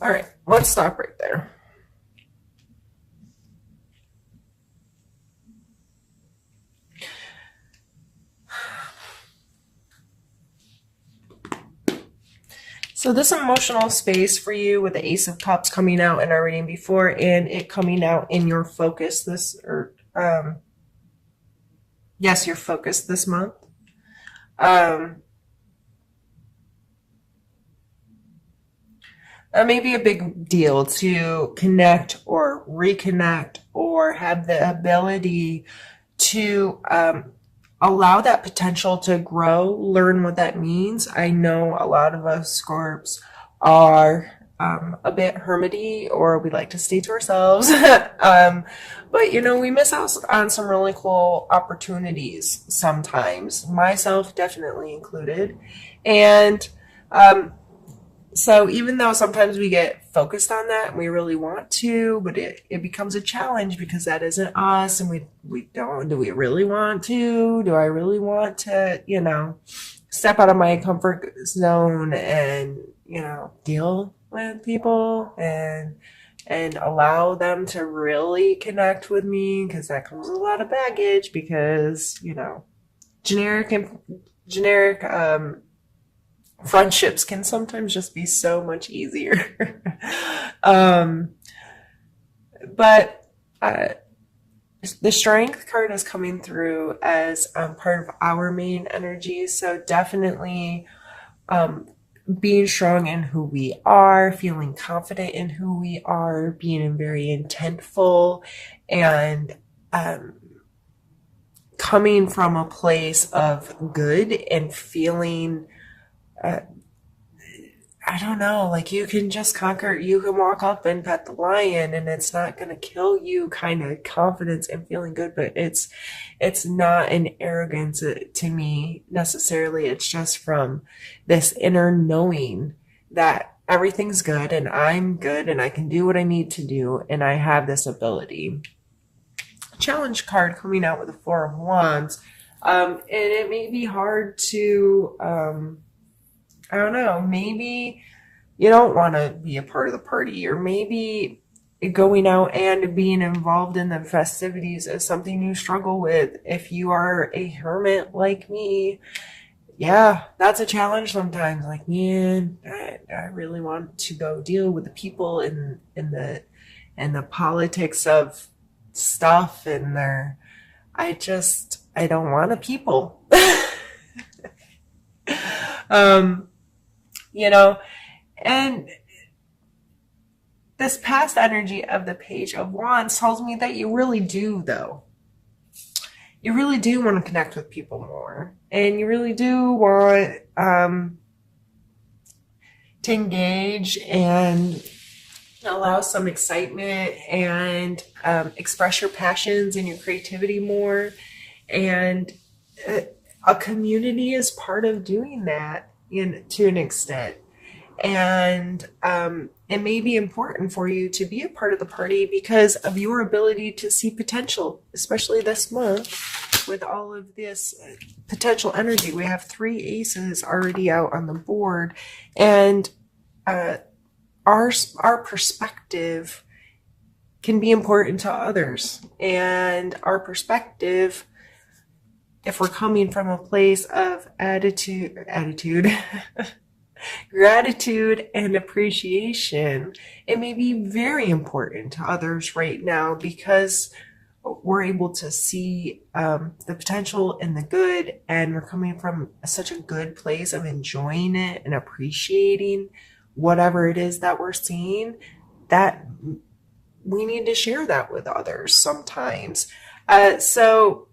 All right, let's stop right there. So this emotional space for you with the Ace of Cups coming out in our reading before and it coming out in your focus yes, your focus this month. Um, may be a big deal to connect or reconnect or have the ability to allow that potential to grow, learn what that means. I know a lot of us Scorps are a bit hermity or we like to stay to ourselves. But, we miss out on some really cool opportunities sometimes, myself definitely included. And so even though sometimes we get focused on that and we really want to, but it becomes a challenge because that isn't us and we don't, do we really want to? Do I really want to, step out of my comfort zone and, deal with people and allow them to really connect with me? Because that comes with a lot of baggage because, generic friendships can sometimes just be so much easier. um, but the strength card is coming through as part of our main energy. So definitely being strong in who we are, feeling confident in who we are, being very intentful, and coming from a place of good and feeling I don't know, like you can just you can walk up and pet the lion and it's not going to kill you kind of confidence and feeling good, but it's not an arrogance to me necessarily. It's just from this inner knowing that everything's good and I'm good and I can do what I need to do and I have this ability. Challenge card coming out with the Four of Wands. And it may be hard to, I don't know, maybe you don't want to be a part of the party, or maybe going out and being involved in the festivities is something you struggle with. If you are a hermit like me, yeah, that's a challenge sometimes. Like, man, I really want to go deal with the people in the politics of stuff and I don't want to people. um, and this past energy of the Page of Wands tells me that you really do, though. You really do want to connect with people more. And you really do want to engage and allow some excitement and express your passions and your creativity more. And a community is part of doing that to an extent. And it may be important for you to be a part of the party because of your ability to see potential, especially this month with all of this potential energy. We have 3 aces already out on the board, and our perspective can be important to others. And our perspective, if we're coming from a place of attitude gratitude and appreciation, it may be very important to others right now because we're able to see the potential and the good, and we're coming from such a good place of enjoying it and appreciating whatever it is that we're seeing, that we need to share that with others sometimes. So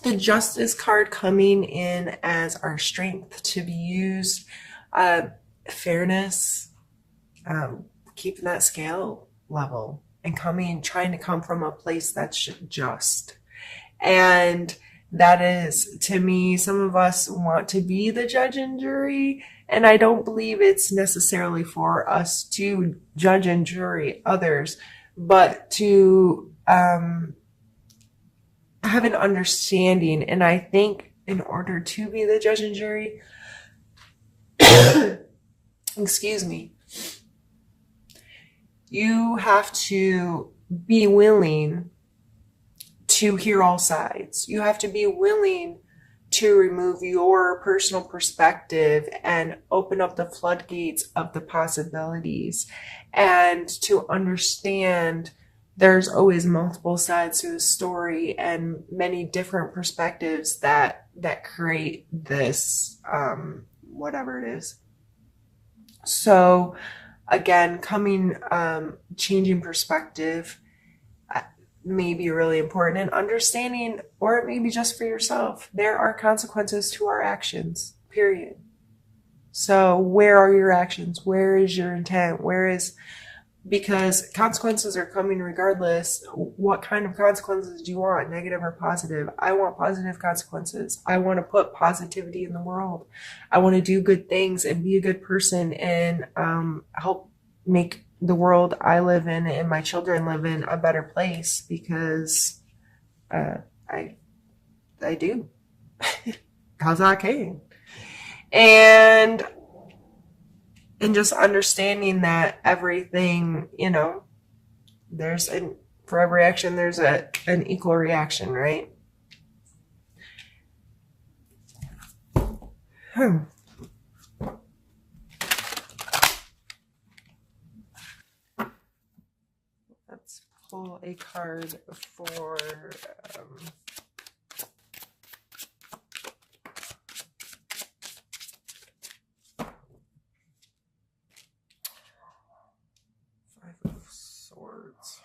the Justice card coming in as our strength to be used, fairness, keeping that scale level and trying to come from a place that's just. And that is, to me, some of us want to be the judge and jury, and I don't believe it's necessarily for us to judge and jury others, but to have an understanding. And I think in order to be the judge and jury, excuse me, You have to be willing to hear all sides. You have to be willing to remove your personal perspective and open up the floodgates of the possibilities and to understand there's always multiple sides to the story and many different perspectives that create this whatever it is. So again, changing perspective may be really important, and understanding, or it may be just for yourself, there are consequences to our actions, period. So where are your actions? Where is your intent? Because consequences are coming regardless. What kind of consequences do you want, negative or positive? I want positive consequences. I want to put positivity in the world. I want to do good things and be a good person and help make the world I live in and my children live in a better place, because uh, I I do, because I can. And just understanding that everything, there's an for every action there's an equal reaction, right? Hmm. Let's pull a card for um, Five of Swords.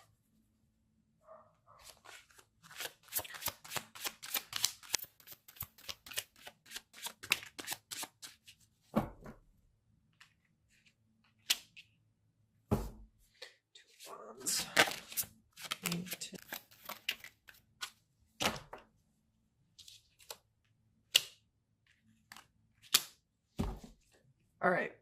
Two Wands. All right.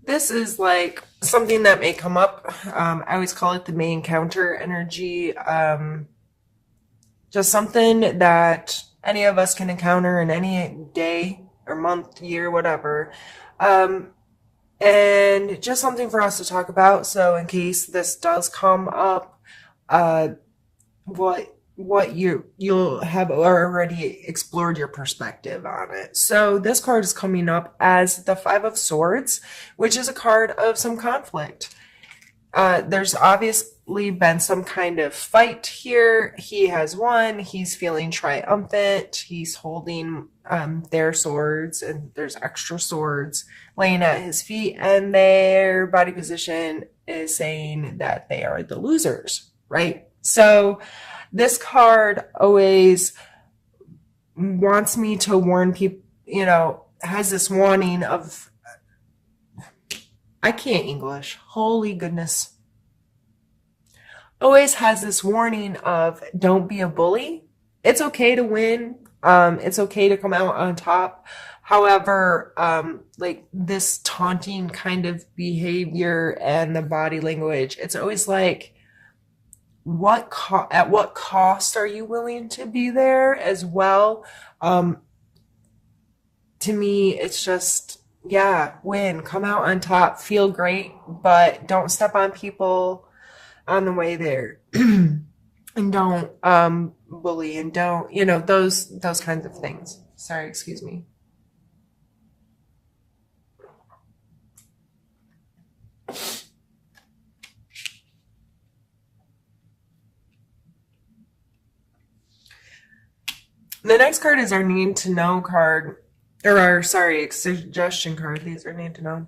This is like something that may come up. I always call it the May encounter energy. Just something that any of us can encounter in any day or month, year, whatever. Um, and just something for us to talk about. So in case this does come up, uh, you'll have already explored your perspective on it. So this card is coming up as the Five of Swords, which is a card of some conflict. There's obviously been some kind of fight here. He has won. He's feeling triumphant. He's holding their swords, and there's extra swords laying at his feet, and their body position is saying that they are the losers, right? So this card always wants me to warn people, has this warning of, I can't English. Holy goodness. Always has this warning of don't be a bully. It's okay to win. It's okay to come out on top. However, like this taunting kind of behavior and the body language, it's always like, at what cost are you willing to be there as well? Um, to me, it's just, yeah, win, come out on top, feel great, but don't step on people on the way there. And don't bully, and don't, those kinds of things. Sorry, excuse me. The next card is our need to know card, or our, sorry, suggestion card. These are need to know.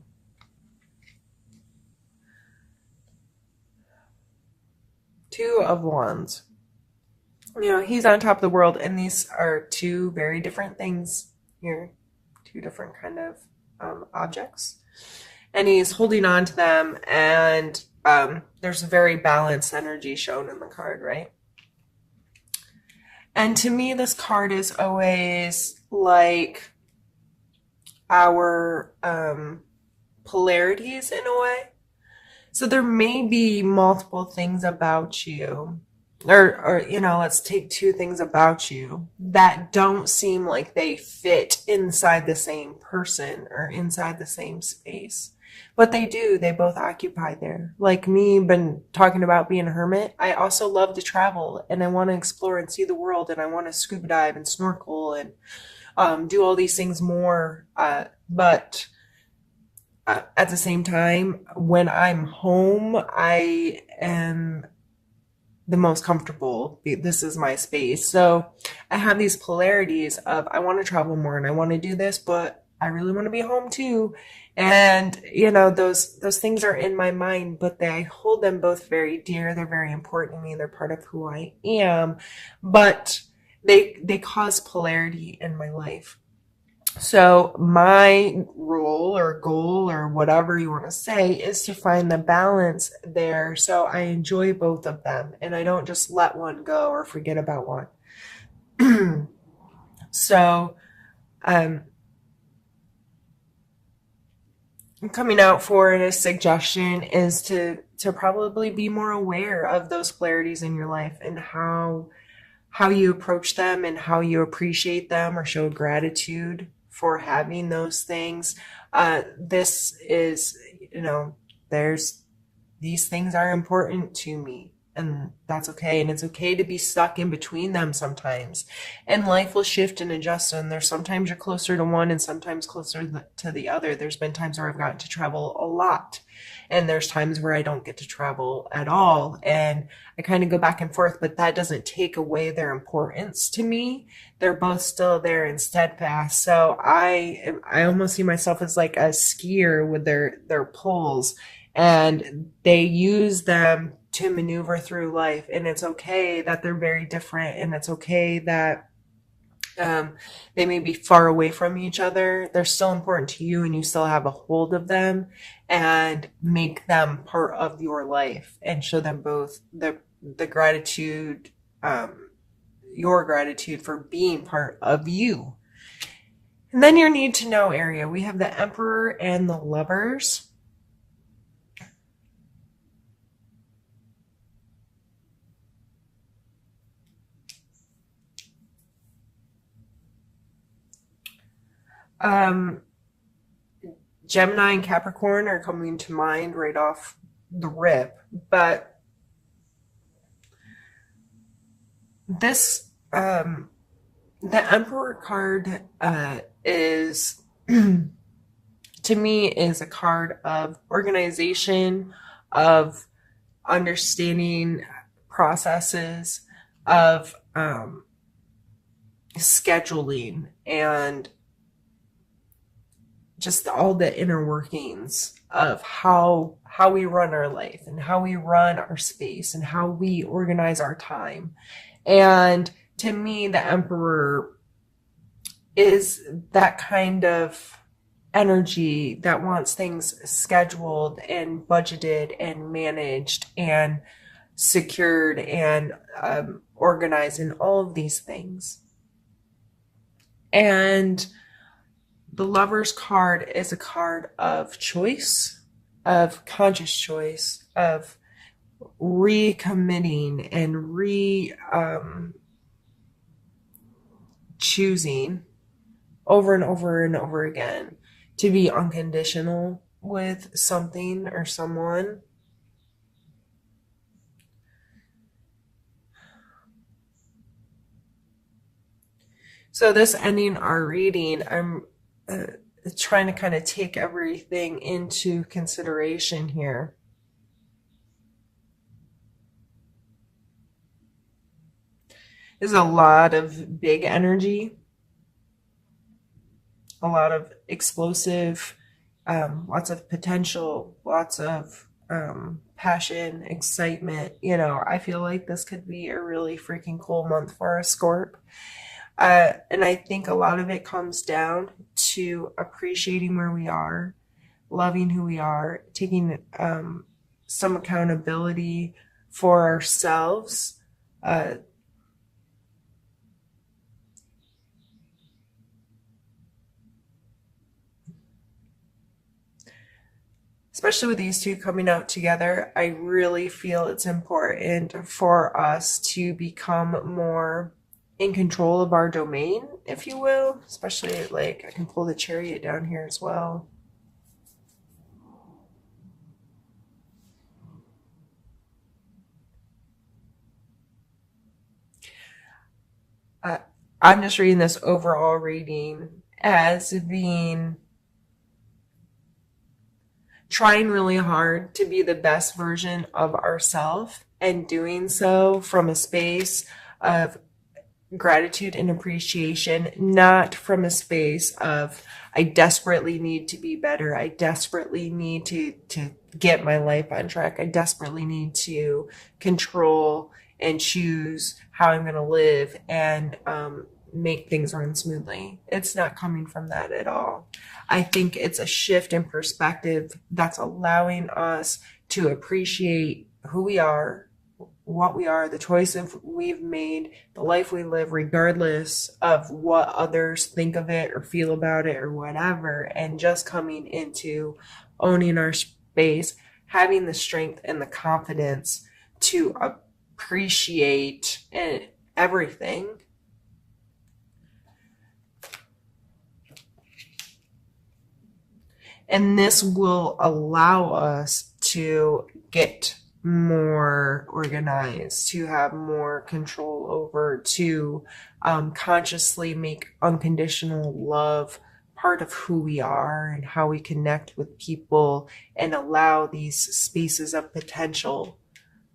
Two of Wands. He's on top of the world, and these are two very different things here. Two different kind of objects. And he's holding on to them, and there's a very balanced energy shown in the card, right? And to me, this card is always like our polarities in a way. So there may be multiple things about you, or let's take two things about you that don't seem like they fit inside the same person or inside the same space. But they do, they both occupy there. Like me, been talking about being a hermit. I also love to travel and I want to explore and see the world and I want to scuba dive and snorkel and do all these things more. But at the same time, when I'm home, I am the most comfortable. This is my space. So I have these polarities of I want to travel more and I want to do this, but I really want to be home too. And those things are in my mind, but I hold them both very dear. They're very important to me. They're part of who I am, but they cause polarity in my life. So my role or goal or whatever you want to say is to find the balance there. So I enjoy both of them and I don't just let one go or forget about one. So um, coming out for a suggestion is to probably be more aware of those polarities in your life and how you approach them and how you appreciate them or show gratitude for having those things. This is, there's these things are important to me and that's okay. And it's okay to be stuck in between them sometimes. And life will shift and adjust. And there's sometimes you're closer to one and sometimes closer to the other. There's been times where I've gotten to travel a lot. And there's times where I don't get to travel at all. And I kind of go back and forth, but that doesn't take away their importance to me. They're both still there and steadfast. So I almost see myself as like a skier with their poles and they use them to maneuver through life. And it's okay that they're very different and it's okay that they may be far away from each other. They're still important to you and you still have a hold of them and make them part of your life and show them both the gratitude, your gratitude for being part of you. And then your need to know area. We have the Emperor and the Lovers. Um, Gemini and Capricorn are coming to mind right off the rip, but this the Emperor card is to me is a card of organization, of understanding processes, of scheduling, and just all the inner workings of how we run our life and how we run our space and how we organize our time. And to me, the Emperor is that kind of energy that wants things scheduled and budgeted and managed and secured and organized and all of these things. And the Lover's card is a card of choice, of conscious choice, of recommitting and choosing over and over and over again to be unconditional with something or someone. So this ending our reading, I'm trying to kind of take everything into consideration here. There's a lot of big energy, a lot of explosive, lots of potential, lots of passion, excitement. I feel like this could be a really freaking cool month for a Scorp. And I think a lot of it comes down to appreciating where we are, loving who we are, taking some accountability for ourselves. especially with these two coming out together, I really feel it's important for us to become more in control of our domain, if you will. Especially, like, I can pull the Chariot down here as well. Uh, I'm just reading this overall reading as being trying really hard to be the best version of ourselves and doing so from a space of gratitude and appreciation, not from a space of I desperately need to be better. I desperately need to get my life on track. I desperately need to control and choose how I'm going to live and make things run smoothly. It's not coming from that at all. I think it's a shift in perspective that's allowing us to appreciate who we are, what we are, the choices we've made, the life we live, regardless of what others think of it or feel about it or whatever, and just coming into owning our space, having the strength and the confidence to appreciate everything. And this will allow us to get more organized, to have more control over, to consciously make unconditional love part of who we are and how we connect with people, and allow these spaces of potential,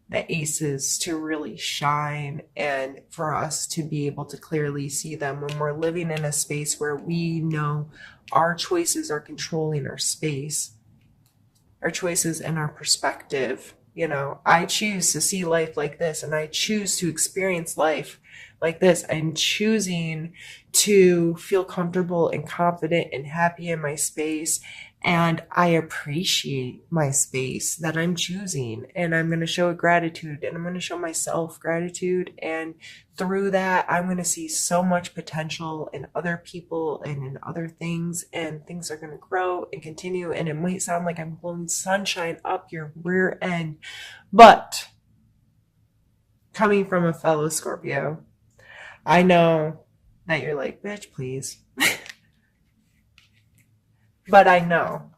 the aces, to really shine, and for us to be able to clearly see them when we're living in a space where we know our choices are controlling our space, our choices and our perspective. You know, I choose to see life like this, and I choose to experience life like this. I'm choosing to feel comfortable and confident and happy in my space. And I appreciate my space that I'm choosing. And I'm going to show gratitude, and I'm going to show myself gratitude. And through that, I'm going to see so much potential in other people and in other things. And things are going to grow and continue. And it might sound like I'm blowing sunshine up your rear end, but coming from a fellow Scorpio, I know that you're like, bitch, please. But I know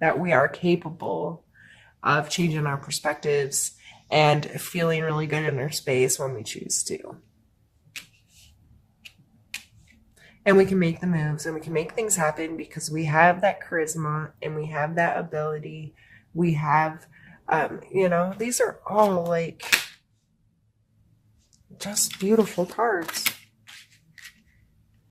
that we are capable of changing our perspectives and feeling really good in our space when we choose to. And we can make the moves and we can make things happen because we have that charisma and we have that ability. We have, these are all like just beautiful cards.